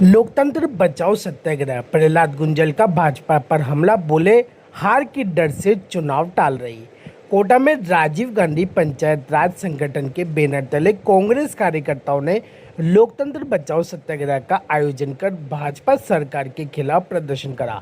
लोकतंत्र बचाओ सत्याग्रह। प्रहलाद गुंजल का भाजपा पर हमला, बोले हार की डर से चुनाव टाल रही। कोटा में राजीव गांधी पंचायत राज संगठन के बैनर तले कांग्रेस कार्यकर्ताओं ने लोकतंत्र बचाओ सत्याग्रह का आयोजन कर भाजपा सरकार के खिलाफ प्रदर्शन करा।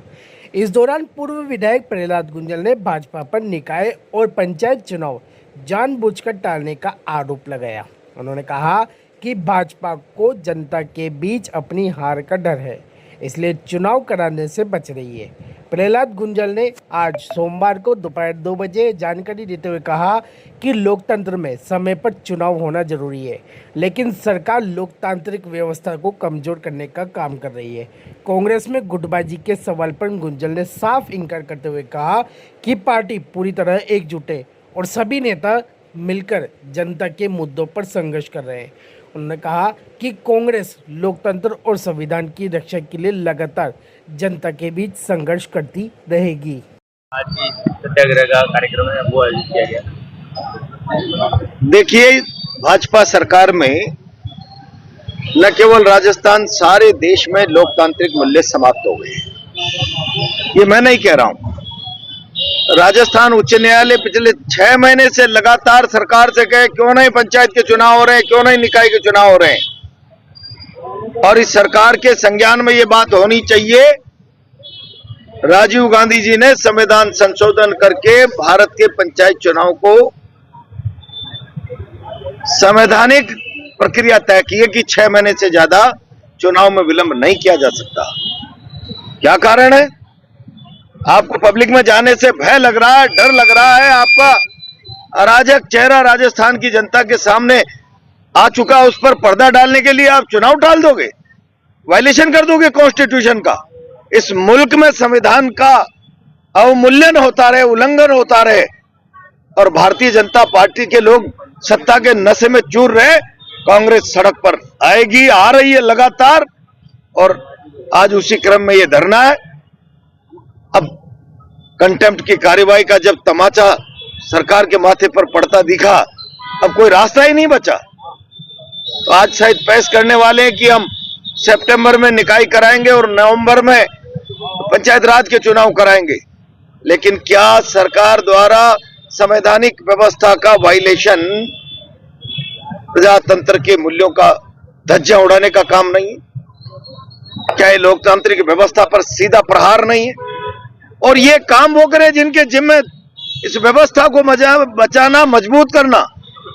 इस दौरान पूर्व विधायक प्रहलाद गुंजल ने भाजपा पर निकाय और पंचायत चुनाव जानबूझकर टालने का आरोप लगाया। उन्होंने कहा कि भाजपा को जनता के बीच अपनी हार का डर है, इसलिए चुनाव कराने से बच रही है। प्रहलाद गुंजल ने आज सोमवार को दोपहर 2 बजे जानकारी देते हुए कहा कि लोकतंत्र में समय पर चुनाव होना जरूरी है, लेकिन सरकार लोकतांत्रिक व्यवस्था को कमजोर करने का काम कर रही है। कांग्रेस में गुटबाजी के सवाल पर गुंजल ने साफ इनकार करते हुए कहा कि पार्टी पूरी तरह एकजुट है और सभी नेता मिलकर जनता के मुद्दों पर संघर्ष कर रहे हैं। उन्होंने कहा कि कांग्रेस लोकतंत्र और संविधान की रक्षा के लिए लगातार जनता के बीच संघर्ष करती रहेगी। आज सत्याग्रह का कार्यक्रम है वो आयोजित किया गया। देखिए, भाजपा सरकार में न केवल राजस्थान, सारे देश में लोकतांत्रिक मूल्य समाप्त हो गए। ये मैं नहीं कह रहा हूं। राजस्थान उच्च न्यायालय पिछले 6 महीने से लगातार सरकार से कहे क्यों नहीं पंचायत के चुनाव हो रहे हैं, क्यों नहीं निकाय के चुनाव हो रहे हैं। और इस सरकार के संज्ञान में ये बात होनी चाहिए। राजीव गांधी जी ने संविधान संशोधन करके भारत के पंचायत चुनाव को संवैधानिक प्रक्रिया तय की है कि 6 महीने से ज्यादा चुनाव में विलंब नहीं किया जा सकता। क्या कारण है? आपको पब्लिक में जाने से भय लग रहा है, डर लग रहा है। आपका अराजक चेहरा राजस्थान की जनता के सामने आ चुका, उस पर पर्दा डालने के लिए आप चुनाव टाल दोगे, वायलेशन कर दोगे कॉन्स्टिट्यूशन का। इस मुल्क में संविधान का अवमूल्यन होता रहे, उल्लंघन होता रहे और भारतीय जनता पार्टी के लोग सत्ता के नशे में चूर रहे। कांग्रेस सड़क पर आएगी, आ रही है लगातार, और आज उसी क्रम में यह धरना है। अब कंटेम्प्ट की कार्रवाई का जब तमाचा सरकार के माथे पर पड़ता दिखा, अब कोई रास्ता ही नहीं बचा। तो आज शायद पेश करने वाले हैं कि हम सितंबर में निकाय कराएंगे और नवंबर में पंचायत राज के चुनाव कराएंगे। लेकिन क्या सरकार द्वारा संवैधानिक व्यवस्था का वायलेशन, प्रजातंत्र के मूल्यों का धज्जियां उड़ाने का काम नहीं है? क्या ये लोकतांत्रिक व्यवस्था पर सीधा प्रहार नहीं है? और ये काम वो करे जिनके जिम्मे इस व्यवस्था को बचाना, मजबूत करना।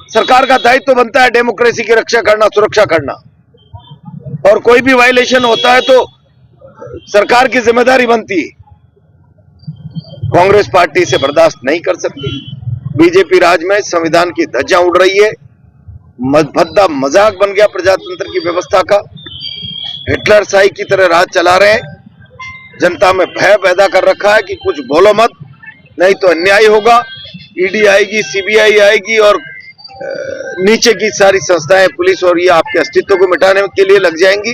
सरकार का दायित्व तो बनता है डेमोक्रेसी की रक्षा करना, सुरक्षा करना, और कोई भी वायलेशन होता है तो सरकार की जिम्मेदारी बनती है। कांग्रेस पार्टी इसे बर्दाश्त नहीं कर सकती। बीजेपी राज में संविधान की धज्जियां उड़ रही है, भद्दा मजाक बन गया प्रजातंत्र की व्यवस्था का। हिटलर शाही की तरह राज चला रहे हैं, जनता में भय पैदा कर रखा है कि कुछ बोलो मत, नहीं तो अन्याय होगा। ईडी आएगी, सीबीआई आएगी और नीचे की सारी संस्थाएं, पुलिस और ये आपके अस्तित्व को मिटाने के लिए लग जाएंगी।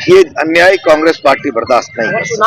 ये अन्याय कांग्रेस पार्टी बर्दाश्त नहीं कर सकती।